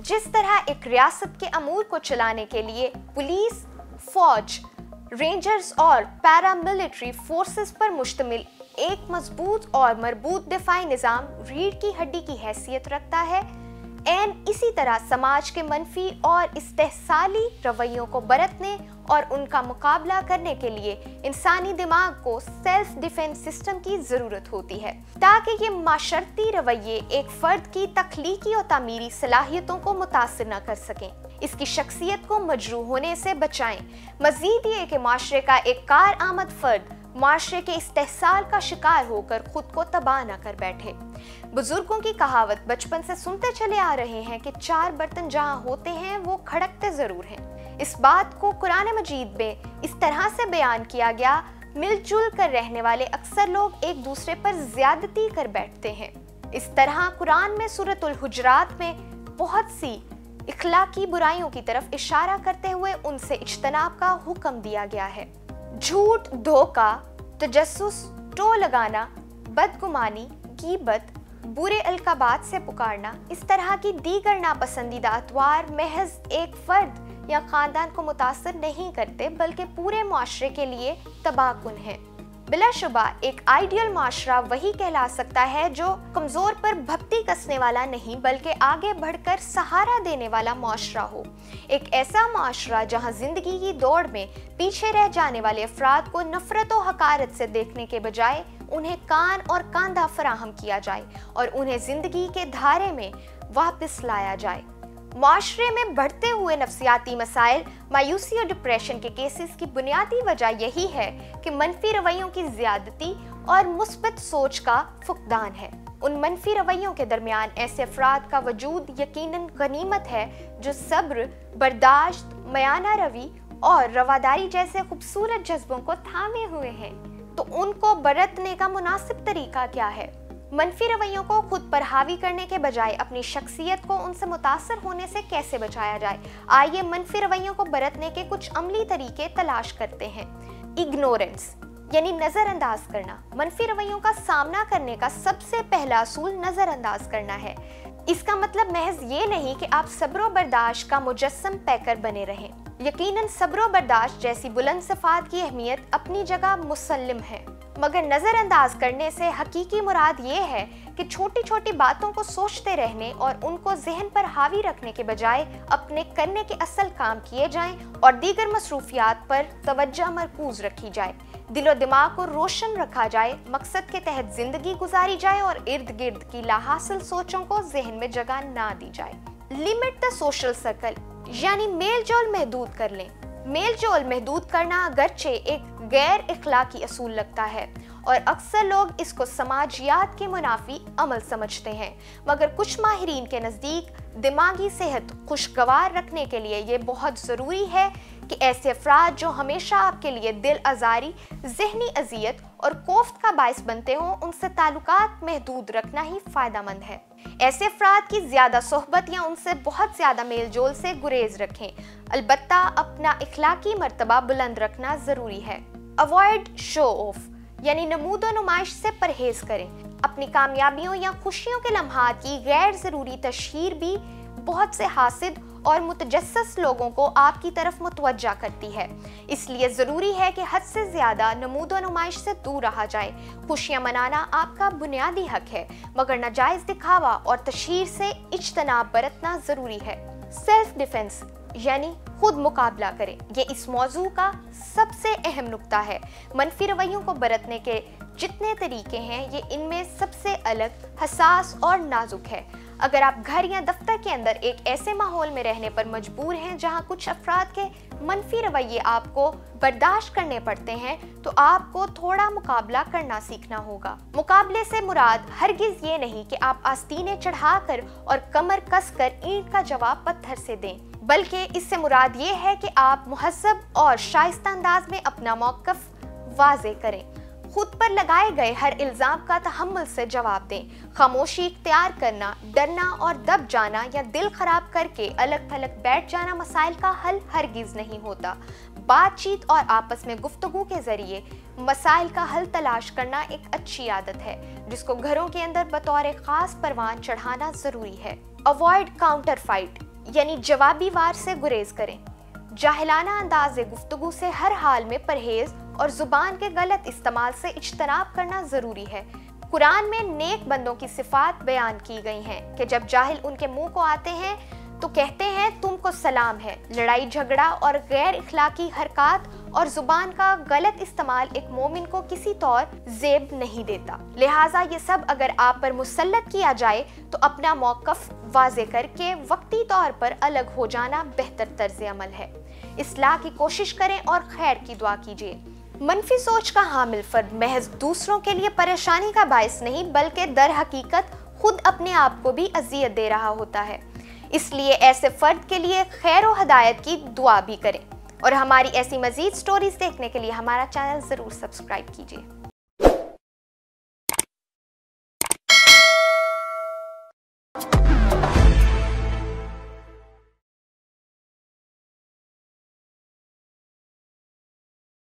जिस तरह एक रियासत के अमूर को चलाने के लिए पुलिस, फौज, रेंजर्स और पैरामिलिट्री फोर्सेस पर मुश्तमिल एक मजबूत और मरबूत दिफाई निज़ाम रीढ़ की हड्डी की हैसियत रखता है, इसी तरह समाज के मनफी और इस्तेहसाली रवैयों को बरतने और उनका मुकाबला करने के लिए इंसानी दिमाग को सेल्फ डिफेंस सिस्टम की ज़रूरत होती है, ताकि ये माशरती रवैये एक फ़र्द की तख्लीकी और तामीरी सलाहियतों को मुतासिर न कर सकें, इसकी शख्सियत को मजरूह होने से बचाएं। मज़ीद ये कि माशरे का एक कारआमद फ़र्द माशरे के इस्तेहसाल का शिकार होकर खुद को तबाह न कर बैठे। बुजुर्गों की कहावत बचपन से सुनते चले आ रहे हैं कि 4 बर्तन जहाँ होते हैं वो खड़कते ज़रूर हैं। इस बात को कुरान मजीद में इस तरह से बयान किया गया, मिलजुल कर रहने वाले अक्सर लोग एक दूसरे पर ज़्यादती कर बैठते हैं। इस तरह कुरान में सूरतुल हुजरात में बहुत सी इखलाकी बुराइयों की तरफ इशारा करते हुए उनसे इज्तनाब का हुक्म दिया गया है। झूठ, धोखा, तजस्सुस, टो लगाना, बदगुमानी, गीबत, बुरे अलकाबात से पुकारना, इस तरह की दीगर नापसंदीदा अतवार महज एक फर्द या खानदान को मुतासर नहीं करते बल्कि पूरे माशरे के लिए तबाहकुन हैं। बिलाशुबा एक आइडियल माशरा वही कहला सकता है जो कमज़ोर पर भपटी कसने वाला नहीं बल्कि आगे बढ़कर सहारा देने वाला माशरा हो। एक ऐसा माशरा जहां ज़िंदगी की दौड़ में पीछे रह जाने वाले अफराद को नफ़रत और हकारत से देखने के बजाय उन्हें कान और कांधा फराहम किया जाए और उन्हें ज़िंदगी के धारे में वापस लाया जाए। माशरे में बढ़ते हुए नफ्सियाती मसाइल, मायूसी और डिप्रेशन के केसेस की बुनियादी वजह यही है कि मनफी रवैयों की ज़्यादती और मुस्बत सोच का फुकदान है। उन मनफी रवैयों के दरमियान ऐसे अफराद का वजूद यकीनन गनीमत है जो सब्र, बर्दाश्त, मयाना रवि और रवादारी जैसे खूबसूरत जज्बों को थामे हुए हैं। तो उनको बरतने का मुनासिब तरीका क्या है? मनफी रवैयों को खुद पर हावी करने के बजाय अपनी शख्सियत को उनसे मुतासर होने से कैसे बचाया जाए? आइए मनफी रवैयों को बरतने के कुछ अमली तरीके तलाश करते हैं। इग्नोरेंस यानी नज़रअंदाज करना। मनफी रवैयों का सामना करने का सबसे पहला असूल नज़रअंदाज करना है। इसका मतलब महज ये नहीं कि आप सब्र बर्दाश्त का मुजस्सम पैकर बने रहें। यकीनन सब्र बर्दाश्त जैसी बुलंद सिफात की अहमियत अपनी जगह मुसल्लिम है, मगर नज़रअंदाज करने से हकीकी मुराद ये है कि छोटी छोटी बातों को सोचते रहने और उनको जहन पर हावी रखने के बजाय अपने करने के असल काम किए जाएं और दीगर मसरूफियात पर तवज्जो मरकूज रखी जाए, दिलो दिमाग को रोशन रखा जाए, मकसद के तहत जिंदगी गुजारी जाए और इर्द गिर्द की लाहासिल सोचों को जहन में जगह ना दी जाए। लिमिट द सोशल सर्कल यानी मेल जोल महदूद कर लें। मेल जोल महदूद करना अगरचे एक गैर इखलाकी असूल लगता है और अक्सर लोग इसको समाजियात के मुनाफी अमल समझते हैं, मगर कुछ माहिरीन के नज़दीक दिमागी सेहत खुशगवार रखने के लिए ये बहुत ज़रूरी है कि ऐसे अफराद जो हमेशा आपके लिए दिल आज़ारी, जहनी अजियत और कोफ्त का बायस बनते हों, उनसे ताल्लुकात महदूद रखना ही फ़ायदेमंद है। ऐसे अफराद की ज़्यादा सोहबत या उनसे बहुत ज़्यादा मेल जोल से गुरेज रखें। अलबत्ता अपना इखलाकी मर्तबा बुलंद रखना ज़रूरी है। अवॉइड शो ऑफ यानी नमूदो नुमाइश से परहेज़ करें। अपनी कामयाबियों या खुशियों के लम्हात की गैर ज़रूरी तशहीर भी बहुत से हासिद और मुतजस्सिस लोगों को आपकी तरफ मुतवज्जा करती है, इसलिए ज़रूरी है कि हद से ज़्यादा नमूदो नुमाइश से दूर रहा जाए। खुशियाँ मनाना आपका बुनियादी हक है, मगर नाजायज़ दिखावा और तशहीर से इज्तनाब बरतना ज़रूरी है। सेल्फ डिफेंस यानी खुद मुकाबला करें, ये इस मौजू का सबसे अहम नुक्ता है। मनफी रवैयों को बरतने के जितने तरीके हैं, ये इनमें सबसे अलग, हसास और नाजुक है। अगर आप घर या दफ्तर के अंदर एक ऐसे माहौल में रहने पर मजबूर हैं जहां कुछ अफराद के मनफी रवैये आपको बर्दाश्त करने पड़ते हैं, तो आपको थोड़ा मुकाबला करना सीखना होगा। मुकाबले से मुराद हरगिज ये नहीं कि आप आस्तीनें चढ़ाकर और कमर कसकर ईंट का जवाब पत्थर से दें, बल्कि इससे मुराद ये है कि आप मुहज़्ज़ब और शाइस्ता अंदाज में अपना मौक़िफ़ वाज़े करें। खुद पर लगाए गए हर इल्ज़ाम का तहम्मुल से जवाब दें। खामोशी इख्तियार करना, डरना और दब जाना या दिल खराब करके अलग थलग बैठ जाना मसाइल का हल हरगिज़ नहीं होता। बातचीत और आपस में गुफ्तगू के ज़रिए मसाइल का हल तलाश करना एक अच्छी आदत है, जिसको घरों के अंदर बतौर ख़ास परवान चढ़ाना ज़रूरी है। अवॉइड काउंटर फाइट یعنی جوابی وار سے گریز کریں، جاہلانہ انداز گفتگو سے ہر حال میں پرہیز اور زبان کے غلط استعمال سے اجتناب کرنا ضروری ہے۔ قرآن میں نیک بندوں کی صفات بیان کی گئی ہیں کہ جب جاہل ان کے منہ کو آتے ہیں تو کہتے ہیں تم کو سلام ہے۔ لڑائی جھگڑا اور غیر اخلاقی حرکات اور زبان کا غلط استعمال ایک مومن کو کسی طور زیب نہیں دیتا، لہٰذا یہ سب اگر آپ پر مسلط کیا جائے تو اپنا موقف واضح کر کے وقتی طور پر الگ ہو جانا بہتر طرز عمل ہے۔ اصلاح کی کوشش کریں اور خیر کی دعا کیجیے۔ منفی سوچ کا حامل فرد محض دوسروں کے لیے پریشانی کا باعث نہیں بلکہ در حقیقت خود اپنے آپ کو بھی اذیت دے رہا ہوتا ہے، اس لیے ایسے فرد کے لیے خیر و ہدایت کی دعا بھی کریں، اور ہماری ایسی مزید سٹوریز دیکھنے کے لیے ہمارا چینل ضرور سبسکرائب کیجیے۔